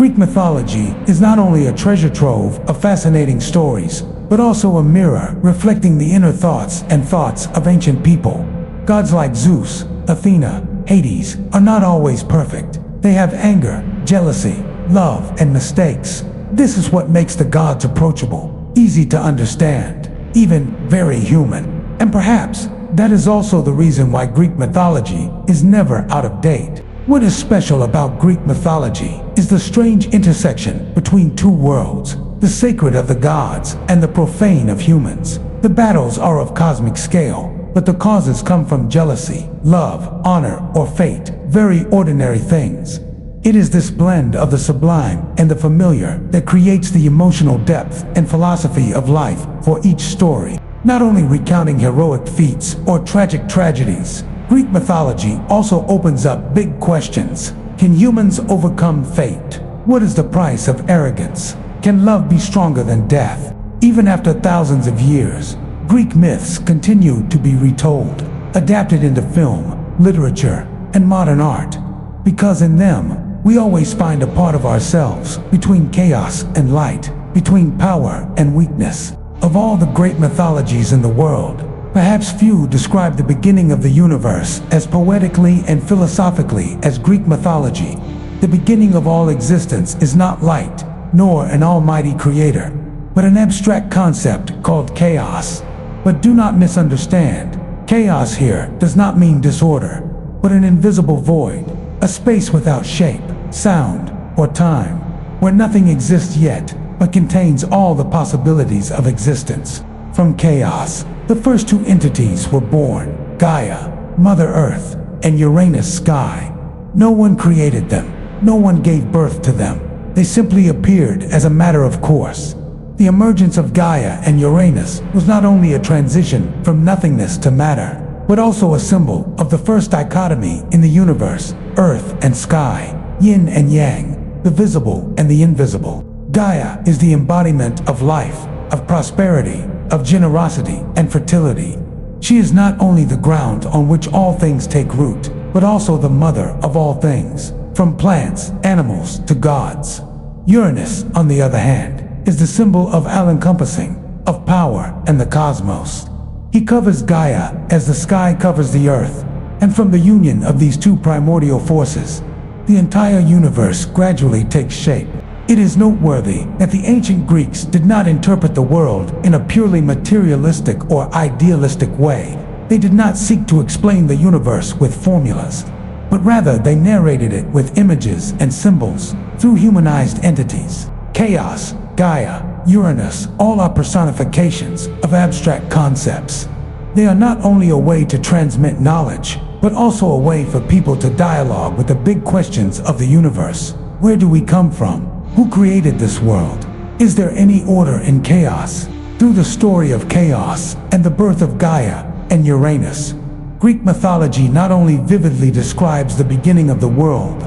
Greek mythology is not only a treasure trove of fascinating stories, but also a mirror reflecting the inner thoughts and thoughts of ancient people. Gods like Zeus, Athena, Hades are not always perfect. They have anger, jealousy, love, and mistakes. This is what makes the gods approachable, easy to understand, even very human. And perhaps that is also the reason why Greek mythology is never out of date. What is special about Greek mythology is the strange intersection between two worlds, the sacred of the gods and the profane of humans. The battles are of cosmic scale, but the causes come from jealousy, love, honor, or fate, very ordinary things. It is this blend of the sublime and the familiar that creates the emotional depth and philosophy of life for each story. Not only recounting heroic feats or tragic tragedies, Greek mythology also opens up big questions. Can humans overcome fate? What is the price of arrogance? Can love be stronger than death? Even after thousands of years, Greek myths continue to be retold, adapted into film, literature, and modern art. Because in them, we always find a part of ourselves between chaos and light, between power and weakness. Of all the great mythologies in the world, perhaps few describe the beginning of the universe as poetically and philosophically as Greek mythology. The beginning of all existence is not light, nor an almighty creator, but an abstract concept called chaos. But do not misunderstand. Chaos here does not mean disorder, but an invisible void, a space without shape, sound, or time, where nothing exists yet, but contains all the possibilities of existence. From chaos, the first two entities were born: Gaia, Mother Earth, and Uranus, Sky. No one created them. No one gave birth to them. They simply appeared as a matter of course. The emergence of Gaia and Uranus was not only a transition from nothingness to matter, but also a symbol of the first dichotomy in the universe: Earth and Sky, Yin and Yang, the visible and the invisible. Gaia is the embodiment of life, of prosperity, of generosity and fertility. She is not only the ground on which all things take root, but also the mother of all things, from plants, animals, to gods. Uranus, on the other hand, is the symbol of all-encompassing, of power and the cosmos. He covers Gaia as the sky covers the earth, and from the union of these two primordial forces, the entire universe gradually takes shape. It is noteworthy that the ancient Greeks did not interpret the world in a purely materialistic or idealistic way. They did not seek to explain the universe with formulas, but rather they narrated it with images and symbols through humanized entities. Chaos, Gaia, Uranus, all are personifications of abstract concepts. They are not only a way to transmit knowledge, but also a way for people to dialogue with the big questions of the universe. Where do we come from? Who created this world? Is there any order in chaos? Through the story of chaos and the birth of Gaia and Uranus, Greek mythology not only vividly describes the beginning of the world,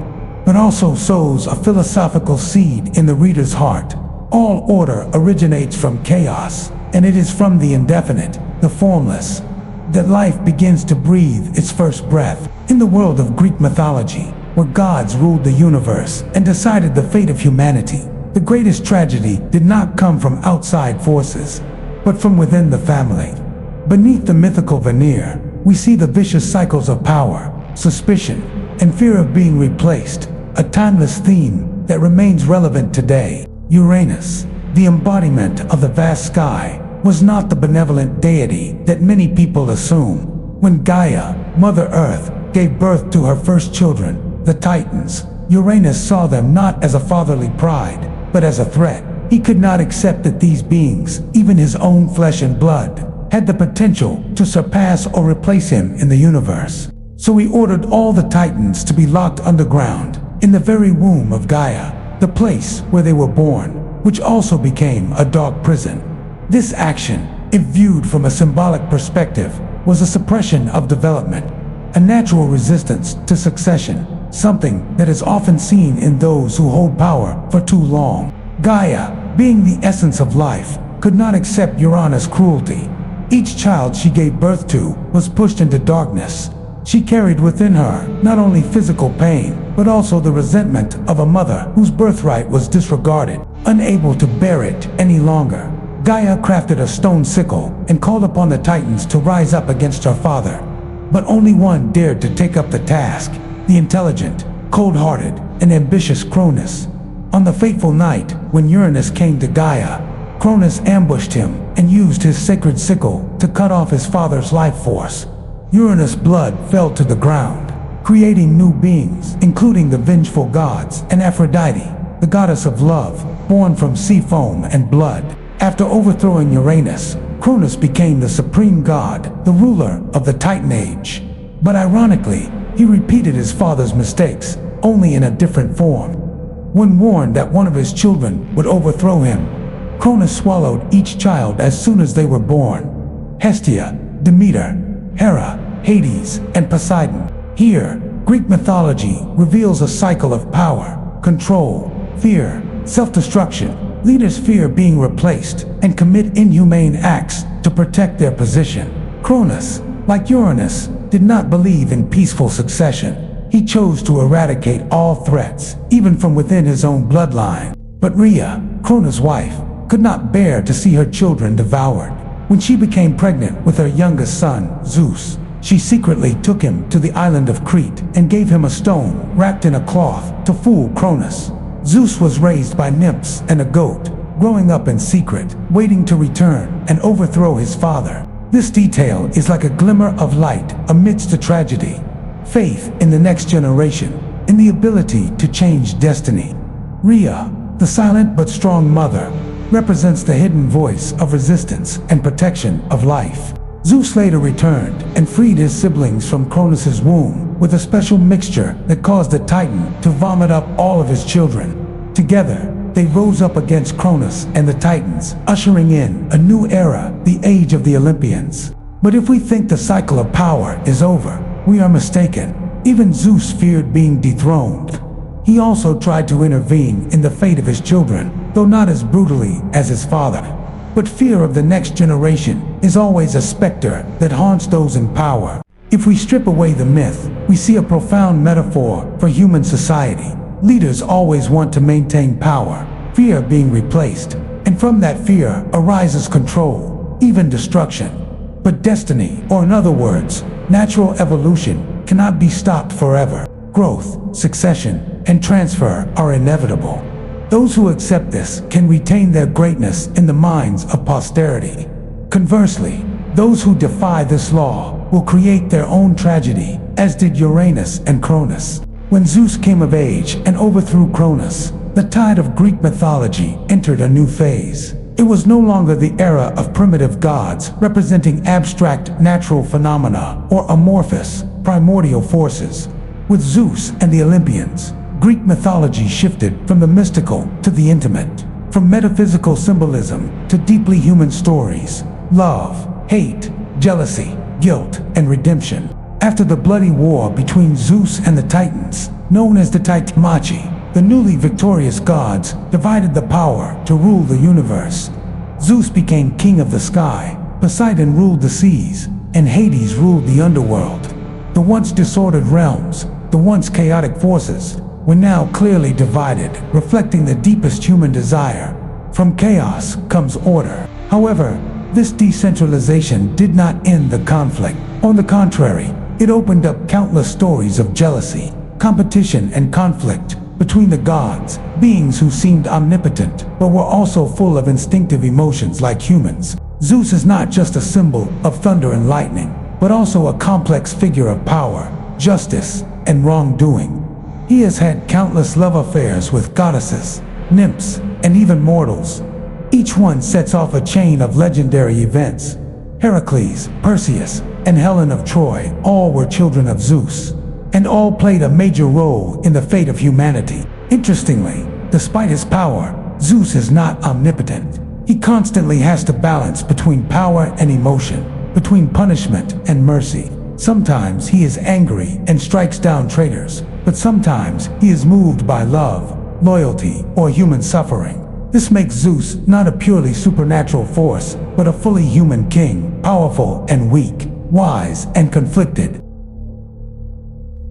but also sows a philosophical seed in the reader's heart. All order originates from chaos, and it is from the indefinite, the formless, that life begins to breathe its first breath. In the world of Greek mythology, where gods ruled the universe and decided the fate of humanity, the greatest tragedy did not come from outside forces, but from within the family. Beneath the mythical veneer, we see the vicious cycles of power, suspicion, and fear of being replaced, a timeless theme that remains relevant today. Uranus, the embodiment of the vast sky, was not the benevolent deity that many people assume. When Gaia, Mother Earth, gave birth to her first children, the Titans, Uranus saw them not as a fatherly pride, but as a threat. He could not accept that these beings, even his own flesh and blood, had the potential to surpass or replace him in the universe. So he ordered all the Titans to be locked underground, in the very womb of Gaia, the place where they were born, which also became a dark prison. This action, if viewed from a symbolic perspective, was a suppression of development, a natural resistance to succession, something that is often seen in those who hold power for too long. Gaia, being the essence of life, could not accept Uranus' cruelty. Each child she gave birth to was pushed into darkness, She carried within her not only physical pain, but also the resentment of a mother whose birthright was disregarded. Unable to bear it any longer, Gaia crafted a stone sickle and called upon the Titans to rise up against her father. But only one dared to take up the task: the intelligent, cold-hearted, and ambitious Cronus. On the fateful night when Uranus came to Gaia, Cronus ambushed him and used his sacred sickle to cut off his father's life force. Uranus' blood fell to the ground, creating new beings, including the vengeful gods and Aphrodite, the goddess of love, born from sea foam and blood. After overthrowing Uranus, Cronus became the supreme god, the ruler of the Titan Age. But ironically, he repeated his father's mistakes, only in a different form. When warned that one of his children would overthrow him, Cronus swallowed each child as soon as they were born. Hestia, Demeter, Hera, Hades, and Poseidon. Here, Greek mythology reveals a cycle of power, control, fear, self-destruction. Leaders fear being replaced and commit inhumane acts to protect their position. Cronus, like Uranus, did not believe in peaceful succession. He chose to eradicate all threats, even from within his own bloodline. But Rhea, Cronus' wife, could not bear to see her children devoured. When she became pregnant with her youngest son, Zeus, she secretly took him to the island of Crete and gave him a stone wrapped in a cloth to fool Cronus. Zeus was raised by nymphs and a goat, growing up in secret, waiting to return and overthrow his father. This detail is like a glimmer of light amidst the tragedy. Faith in the next generation, in the ability to change destiny. Rhea, the silent but strong mother, represents the hidden voice of resistance and protection of life. Zeus later returned and freed his siblings from Cronus' womb with a special mixture that caused the Titan to vomit up all of his children. Together, they rose up against Cronus and the Titans, ushering in a new era, the age of the Olympians. But if we think the cycle of power is over, we are mistaken. Even Zeus feared being dethroned. He also tried to intervene in the fate of his children, though not as brutally as his father. But fear of the next generation is always a specter that haunts those in power. If we strip away the myth, we see a profound metaphor for human society. Leaders always want to maintain power, fear being replaced, and from that fear arises control, even destruction. But destiny, or in other words, natural evolution, cannot be stopped forever. Growth, succession, and transfer are inevitable. Those who accept this can retain their greatness in the minds of posterity. Conversely, those who defy this law will create their own tragedy, as did Uranus and Cronus. When Zeus came of age and overthrew Cronus, the tide of Greek mythology entered a new phase. It was no longer the era of primitive gods representing abstract natural phenomena or amorphous, primordial forces. With Zeus and the Olympians, Greek mythology shifted from the mystical to the intimate, from metaphysical symbolism to deeply human stories: love, hate, jealousy, guilt, and redemption. After the bloody war between Zeus and the Titans, known as the Titanomachi, the newly victorious gods divided the power to rule the universe. Zeus became king of the sky, Poseidon ruled the seas, and Hades ruled the underworld. The once disordered realms, the once chaotic forces, were now clearly divided, reflecting the deepest human desire. From chaos comes order. However, this decentralization did not end the conflict. On the contrary, it opened up countless stories of jealousy, competition, and conflict between the gods, beings who seemed omnipotent but were also full of instinctive emotions like humans. Zeus is not just a symbol of thunder and lightning, but also a complex figure of power, justice, and wrongdoing. He has had countless love affairs with goddesses, nymphs, and even mortals. Each one sets off a chain of legendary events. Heracles, Perseus, and Helen of Troy all were children of Zeus, and all played a major role in the fate of humanity. Interestingly, despite his power, Zeus is not omnipotent. He constantly has to balance between power and emotion, between punishment and mercy. Sometimes he is angry and strikes down traitors, but sometimes he is moved by love, loyalty, or human suffering. This makes Zeus not a purely supernatural force, but a fully human king, powerful and weak, wise and conflicted.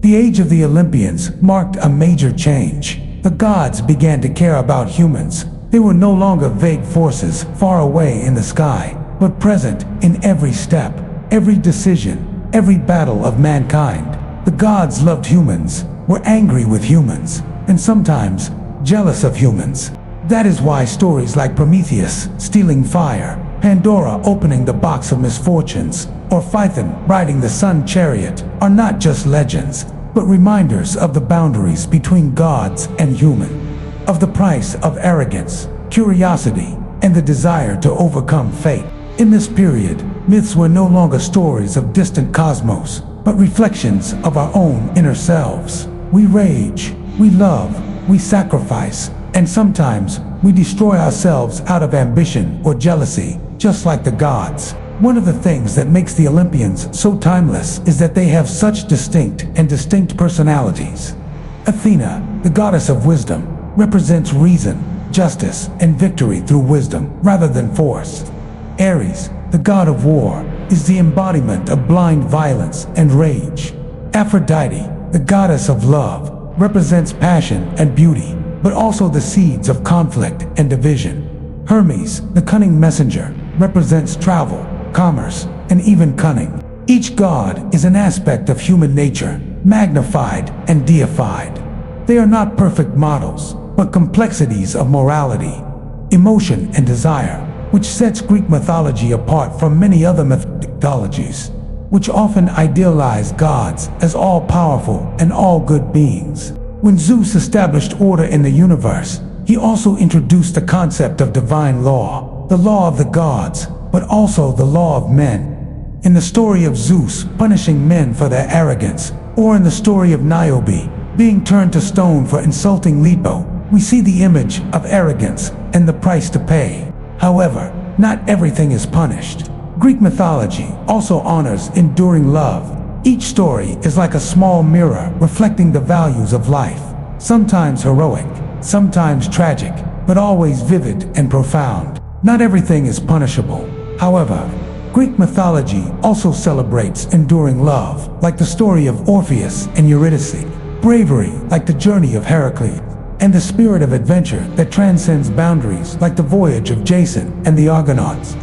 The age of the Olympians marked a major change. The gods began to care about humans. They were no longer vague forces far away in the sky, but present in every step, every decision, every battle of mankind. The gods loved humans, were angry with humans, and sometimes jealous of humans. That is why stories like Prometheus stealing fire, Pandora opening the box of misfortunes, or Phaethon riding the sun chariot are not just legends, but reminders of the boundaries between gods and human, of the price of arrogance, curiosity, and the desire to overcome fate. In this period, myths were no longer stories of distant cosmos, but reflections of our own inner selves. We rage, we love, we sacrifice, and sometimes we destroy ourselves out of ambition or jealousy, just like the gods. One of the things that makes the Olympians so timeless is that they have such distinct personalities. Athena, the goddess of wisdom, represents reason, justice, and victory through wisdom rather than force. Ares, the god of war, is the embodiment of blind violence and rage. Aphrodite, the goddess of love, represents passion and beauty, but also the seeds of conflict and division. Hermes, the cunning messenger, represents travel, commerce, and even cunning. Each god is an aspect of human nature, magnified and deified. They are not perfect models, but complexities of morality, emotion, and desire, which sets Greek mythology apart from many other mythologies, which often idealize gods as all-powerful and all-good beings. When Zeus established order in the universe, he also introduced the concept of divine law, the law of the gods, but also the law of men. In the story of Zeus punishing men for their arrogance, or in the story of Niobe being turned to stone for insulting Leto, we see the image of arrogance and the price to pay. However, not everything is punished. Greek mythology also honors enduring love. Each story is like a small mirror reflecting the values of life, sometimes heroic, sometimes tragic, but always vivid and profound. Not everything is punishable. However, Greek mythology also celebrates enduring love, like the story of Orpheus and Eurydice, bravery, like the journey of Heracles, and the spirit of adventure that transcends boundaries, like the voyage of Jason and the Argonauts.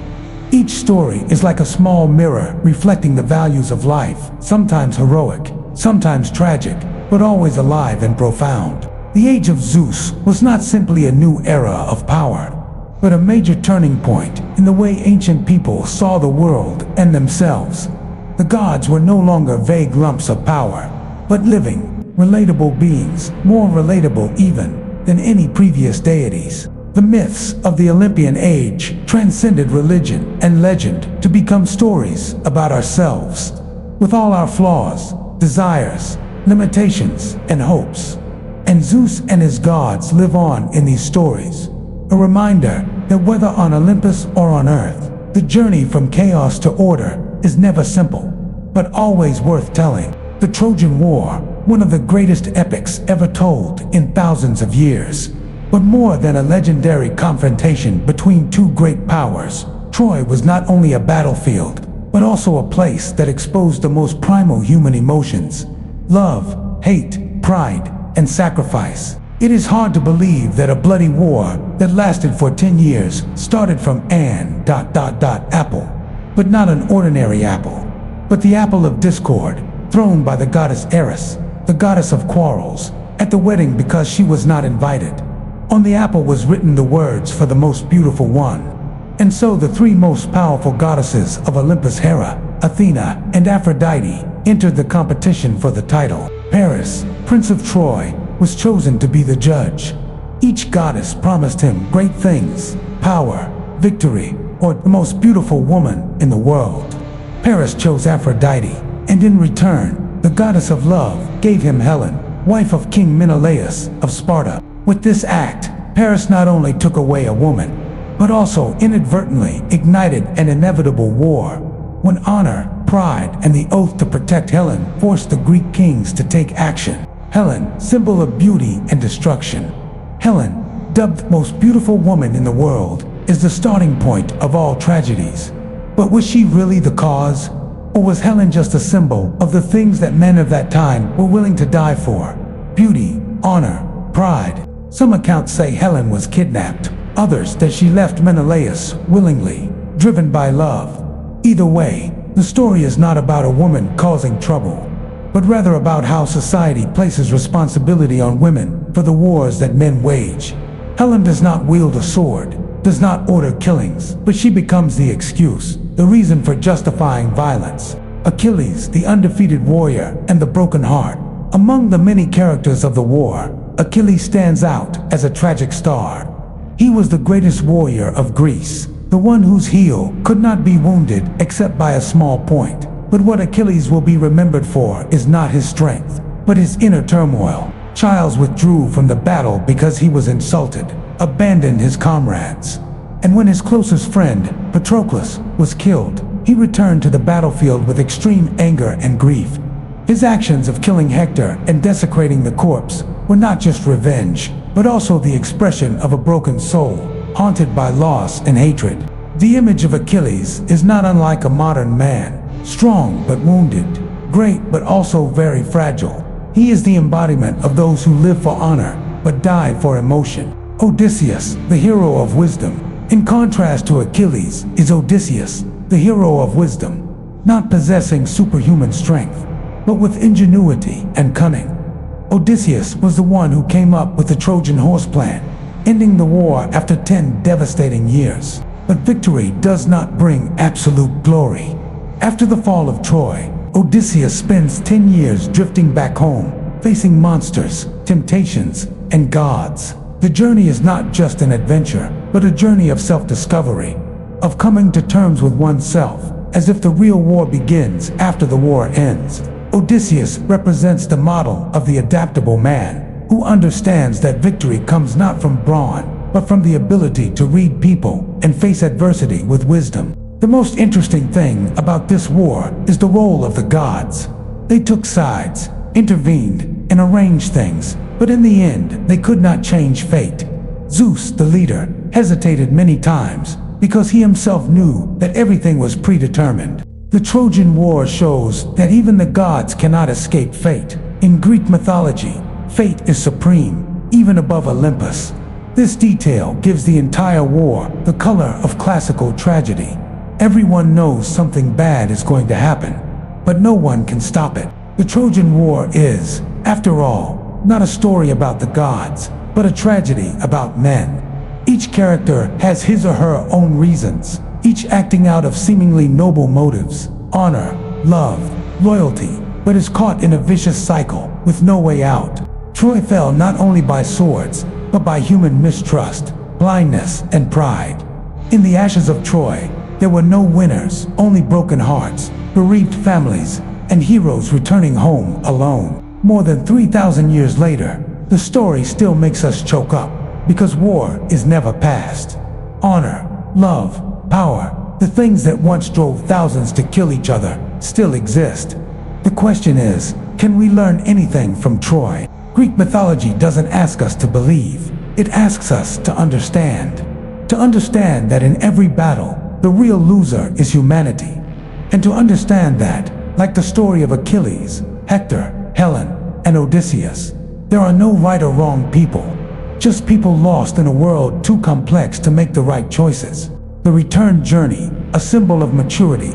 Each story is like a small mirror reflecting the values of life, sometimes heroic, sometimes tragic, but always alive and profound. The age of Zeus was not simply a new era of power, but a major turning point in the way ancient people saw the world and themselves. The gods were no longer vague lumps of power, but living, relatable beings, more relatable even than any previous deities. The myths of the Olympian age transcended religion and legend to become stories about ourselves, with all our flaws, desires, limitations, and hopes. And Zeus and his gods live on in these stories, a reminder that whether on Olympus or on Earth, the journey from chaos to order is never simple, but always worth telling. The Trojan War, one of the greatest epics ever told in thousands of years. But more than a legendary confrontation between two great powers, Troy was not only a battlefield, but also a place that exposed the most primal human emotions: love, hate, pride, and sacrifice. It is hard to believe that a bloody war that lasted for 10 years started from an apple, but not an ordinary apple, but the apple of discord, thrown by the goddess Eris, the goddess of quarrels, at the wedding because she was not invited. On the apple was written the words for the most beautiful one. And so the three most powerful goddesses of Olympus, Hera, Athena, and Aphrodite, entered the competition for the title. Paris, Prince of Troy, was chosen to be the judge. Each goddess promised him great things: power, victory, or the most beautiful woman in the world. Paris chose Aphrodite, and in return, the goddess of love gave him Helen, wife of King Menelaus of Sparta. With this act, Paris not only took away a woman, but also inadvertently ignited an inevitable war, when honor, pride, and the oath to protect Helen forced the Greek kings to take action. Helen, symbol of beauty and destruction. Helen, dubbed the most beautiful woman in the world, is the starting point of all tragedies. But was she really the cause? Or was Helen just a symbol of the things that men of that time were willing to die for? Beauty, honor, pride. Some accounts say Helen was kidnapped, others that she left Menelaus willingly, driven by love. Either way, the story is not about a woman causing trouble, but rather about how society places responsibility on women for the wars that men wage. Helen does not wield a sword, does not order killings, but she becomes the excuse, the reason for justifying violence. Achilles, the undefeated warrior and the broken heart. Among the many characters of the war, Achilles stands out as a tragic star. He was the greatest warrior of Greece, the one whose heel could not be wounded except by a small point. But what Achilles will be remembered for is not his strength, but his inner turmoil. Chiles withdrew from the battle because he was insulted, abandoned his comrades. And when his closest friend, Patroclus, was killed, he returned to the battlefield with extreme anger and grief. His actions of killing Hector and desecrating the corpse were not just revenge, but also the expression of a broken soul, haunted by loss and hatred. The image of Achilles is not unlike a modern man, strong but wounded, great but also very fragile. He is the embodiment of those who live for honor, but die for emotion. Odysseus, the hero of wisdom. In contrast to Achilles is Odysseus, the hero of wisdom, not possessing superhuman strength, but with ingenuity and cunning. Odysseus was the one who came up with the Trojan horse plan, ending the war after 10 devastating years. But victory does not bring absolute glory. After the fall of Troy, Odysseus spends 10 years drifting back home, facing monsters, temptations, and gods. The journey is not just an adventure, but a journey of self-discovery, of coming to terms with oneself, as if the real war begins after the war ends. Odysseus represents the model of the adaptable man, who understands that victory comes not from brawn, but from the ability to read people and face adversity with wisdom. The most interesting thing about this war is the role of the gods. They took sides, intervened, and arranged things, but in the end, they could not change fate. Zeus, the leader, hesitated many times because he himself knew that everything was predetermined. The Trojan War shows that even the gods cannot escape fate. In Greek mythology, fate is supreme, even above Olympus. This detail gives the entire war the color of classical tragedy. Everyone knows something bad is going to happen, but no one can stop it. The Trojan War is, after all, not a story about the gods, but a tragedy about men. Each character has his or her own reasons, each acting out of seemingly noble motives, honor, love, loyalty, but is caught in a vicious cycle with no way out. Troy fell not only by swords, but by human mistrust, blindness, and pride. In the ashes of Troy, there were no winners, only broken hearts, bereaved families, and heroes returning home alone. More than 3,000 years later, the story still makes us choke up, because war is never past. Honor, love, power, the things that once drove thousands to kill each other, still exist. The question is, can we learn anything from Troy? Greek mythology doesn't ask us to believe, it asks us to understand. To understand that in every battle, the real loser is humanity. And to understand that, like the story of Achilles, Hector, Helen, and Odysseus, there are no right or wrong people, just people lost in a world too complex to make the right choices. The return journey, a symbol of maturity.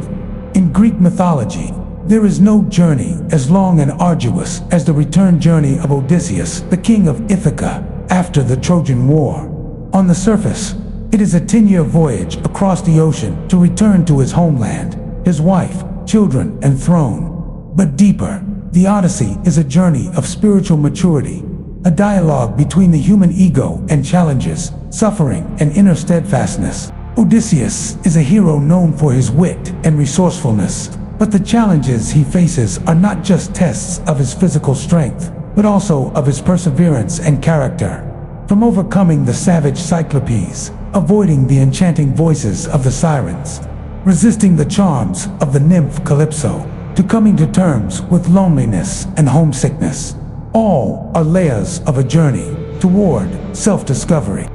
In Greek mythology, there is no journey as long and arduous as the return journey of Odysseus, the king of Ithaca, after the Trojan War. On the surface, it is a 10-year voyage across the ocean to return to his homeland, his wife, children, and throne. But deeper, the Odyssey is a journey of spiritual maturity, a dialogue between the human ego and challenges, suffering, and inner steadfastness. Odysseus is a hero known for his wit and resourcefulness, but the challenges he faces are not just tests of his physical strength, but also of his perseverance and character. From overcoming the savage Cyclopes, avoiding the enchanting voices of the sirens, resisting the charms of the nymph Calypso, to coming to terms with loneliness and homesickness. All are layers of a journey toward self-discovery.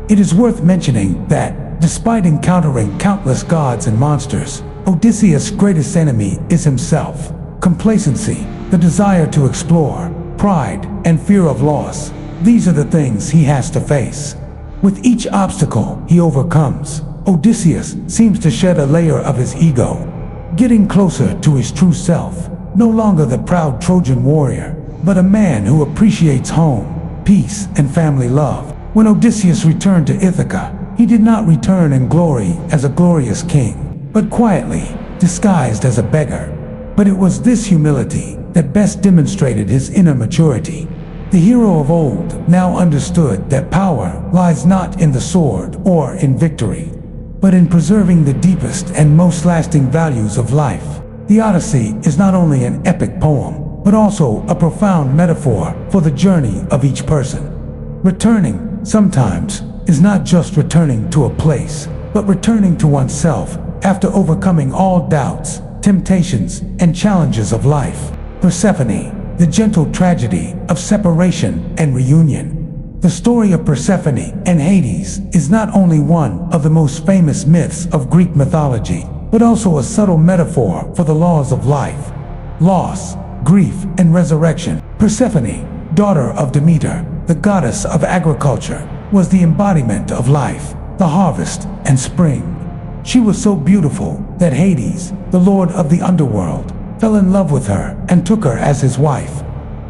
It is worth mentioning that, despite encountering countless gods and monsters, Odysseus' greatest enemy is himself. Complacency, the desire to explore, pride, and fear of loss. These are the things he has to face. With each obstacle he overcomes, Odysseus seems to shed a layer of his ego, getting closer to his true self. No longer the proud Trojan warrior, but a man who appreciates home, peace, and family love. When Odysseus returned to Ithaca, he did not return in glory as a glorious king, but quietly, disguised as a beggar. But it was this humility that best demonstrated his inner maturity. The hero of old now understood that power lies not in the sword or in victory, but in preserving the deepest and most lasting values of life. The Odyssey is not only an epic poem, but also a profound metaphor for the journey of each person. Returning, sometimes, is not just returning to a place, but returning to oneself after overcoming all doubts, temptations, and challenges of life. Persephone, the gentle tragedy of separation and reunion. The story of Persephone and Hades is not only one of the most famous myths of Greek mythology, but also a subtle metaphor for the laws of life, loss, grief, and resurrection. Persephone, daughter of Demeter, the goddess of agriculture, was the embodiment of life, the harvest, and spring. She was so beautiful that Hades, the lord of the underworld, fell in love with her and took her as his wife.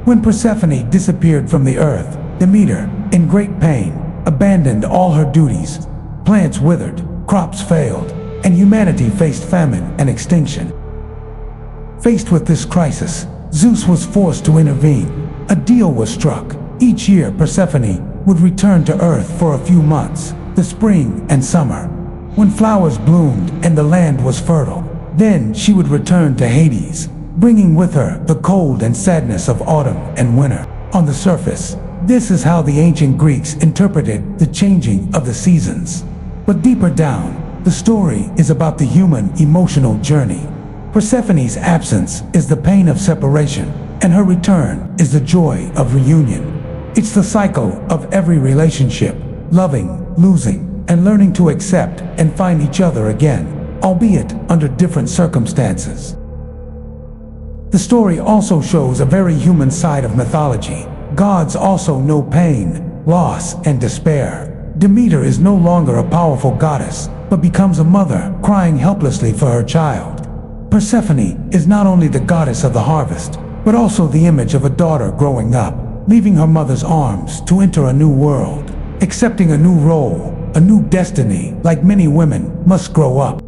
When Persephone disappeared from the earth, Demeter, in great pain, abandoned all her duties. Plants withered, crops failed, and humanity faced famine and extinction. Faced with this crisis, Zeus was forced to intervene. A deal was struck. Each year, Persephone would return to Earth for a few months, the spring and summer, when flowers bloomed and the land was fertile. Then she would return to Hades, bringing with her the cold and sadness of autumn and winter. On the surface, this is how the ancient Greeks interpreted the changing of the seasons. But deeper down, the story is about the human emotional journey. Persephone's absence is the pain of separation, and her return is the joy of reunion. It's the cycle of every relationship, loving, losing, and learning to accept and find each other again, albeit under different circumstances. The story also shows a very human side of mythology. Gods also know pain, loss, and despair. Demeter is no longer a powerful goddess, but becomes a mother crying helplessly for her child. Persephone is not only the goddess of the harvest, but also the image of a daughter growing up, leaving her mother's arms to enter a new world, accepting a new role, a new destiny. Like many women must grow up.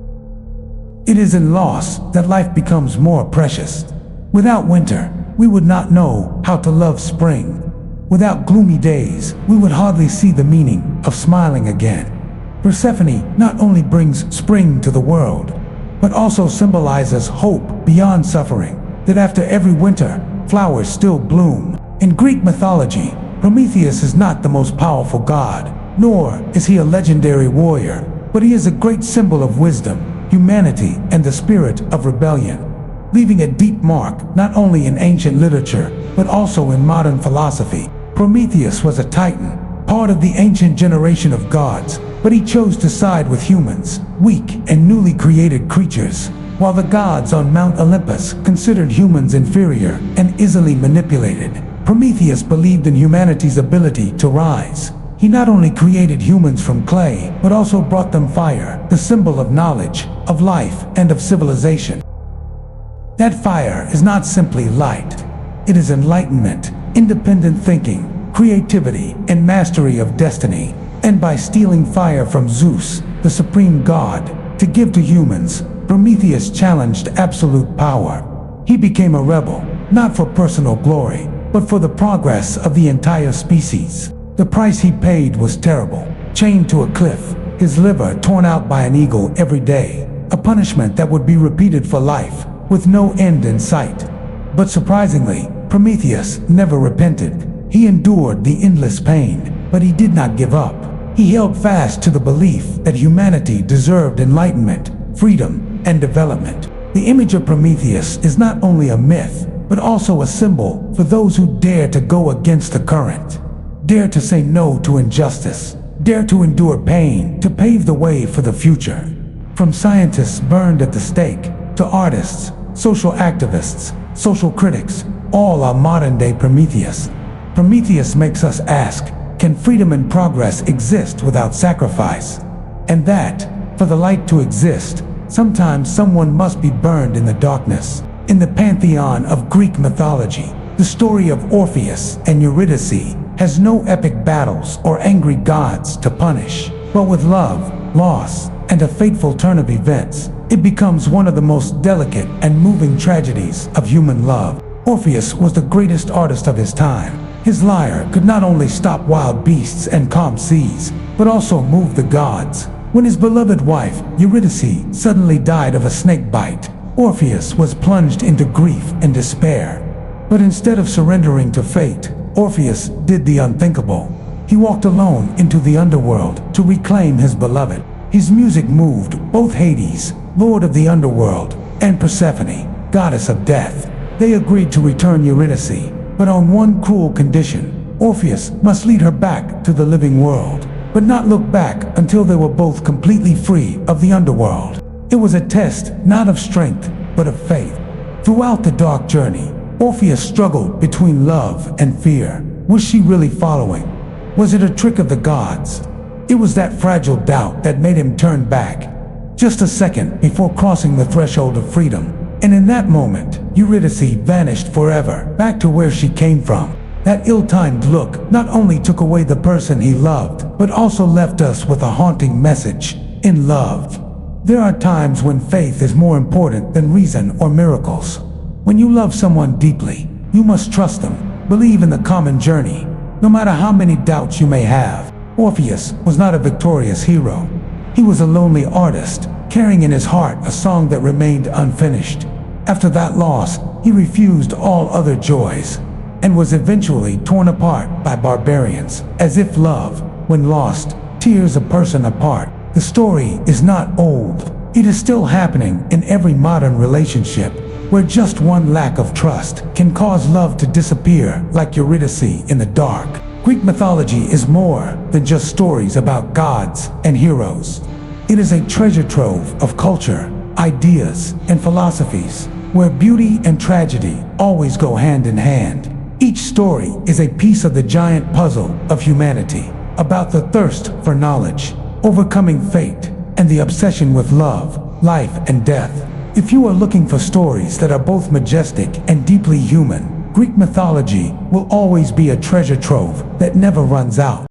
It is in loss that life becomes more precious. Without winter, we would not know how to love spring. Without gloomy days, we would hardly see the meaning of smiling again. Persephone not only brings spring to the world, but also symbolizes hope beyond suffering, that after every winter, flowers still bloom. In Greek mythology, Prometheus is not the most powerful god, nor is he a legendary warrior, but he is a great symbol of wisdom, humanity, and the spirit of rebellion, leaving a deep mark not only in ancient literature, but also in modern philosophy. Prometheus was a titan, part of the ancient generation of gods, but he chose to side with humans, weak and newly created creatures, while the gods on Mount Olympus considered humans inferior and easily manipulated. Prometheus believed in humanity's ability to rise. He not only created humans from clay, but also brought them fire, the symbol of knowledge, of life, and of civilization. That fire is not simply light. It is enlightenment, independent thinking, creativity, and mastery of destiny. And by stealing fire from Zeus, the supreme god, to give to humans, Prometheus challenged absolute power. He became a rebel, not for personal glory, but for the progress of the entire species. The price he paid was terrible. Chained to a cliff, his liver torn out by an eagle every day, a punishment that would be repeated for life, with no end in sight. But surprisingly, Prometheus never repented. He endured the endless pain, but he did not give up. He held fast to the belief that humanity deserved enlightenment, freedom, and development. The image of Prometheus is not only a myth, but also a symbol for those who dare to go against the current, dare to say no to injustice, dare to endure pain to pave the way for the future. From scientists burned at the stake, to artists, social activists, social critics, all are modern-day Prometheus. Prometheus makes us ask, can freedom and progress exist without sacrifice? And that, for the light to exist, sometimes someone must be burned in the darkness. In the pantheon of Greek mythology, the story of Orpheus and Eurydice has no epic battles or angry gods to punish, but with love, loss, and a fateful turn of events, it becomes one of the most delicate and moving tragedies of human love. Orpheus was the greatest artist of his time. His lyre could not only stop wild beasts and calm seas, but also move the gods. When his beloved wife, Eurydice, suddenly died of a snake bite, Orpheus was plunged into grief and despair. But instead of surrendering to fate, Orpheus did the unthinkable. He walked alone into the underworld to reclaim his beloved. His music moved both Hades, lord of the underworld, and Persephone, goddess of death. They agreed to return Eurydice, but on one cruel condition: Orpheus must lead her back to the living world, but not look back until they were both completely free of the underworld. It was a test not of strength, but of faith. Throughout the dark journey, Orpheus struggled between love and fear. Was she really following? Was it a trick of the gods? It was that fragile doubt that made him turn back, just a second before crossing the threshold of freedom. And in that moment, Eurydice vanished forever, back to where she came from. That ill-timed look not only took away the person he loved, but also left us with a haunting message: in love, there are times when faith is more important than reason or miracles. When you love someone deeply, you must trust them, believe in the common journey, no matter how many doubts you may have. Orpheus was not a victorious hero. He was a lonely artist, carrying in his heart a song that remained unfinished. After that loss, he refused all other joys, and was eventually torn apart by barbarians, as if love, when lost, tears a person apart. The story is not old. It is still happening in every modern relationship, where just one lack of trust can cause love to disappear like Eurydice in the dark. Greek mythology is more than just stories about gods and heroes. It is a treasure trove of culture, ideas, and philosophies, where beauty and tragedy always go hand in hand. Each story is a piece of the giant puzzle of humanity, about the thirst for knowledge, overcoming fate, and the obsession with love, life, and death. If you are looking for stories that are both majestic and deeply human, Greek mythology will always be a treasure trove that never runs out.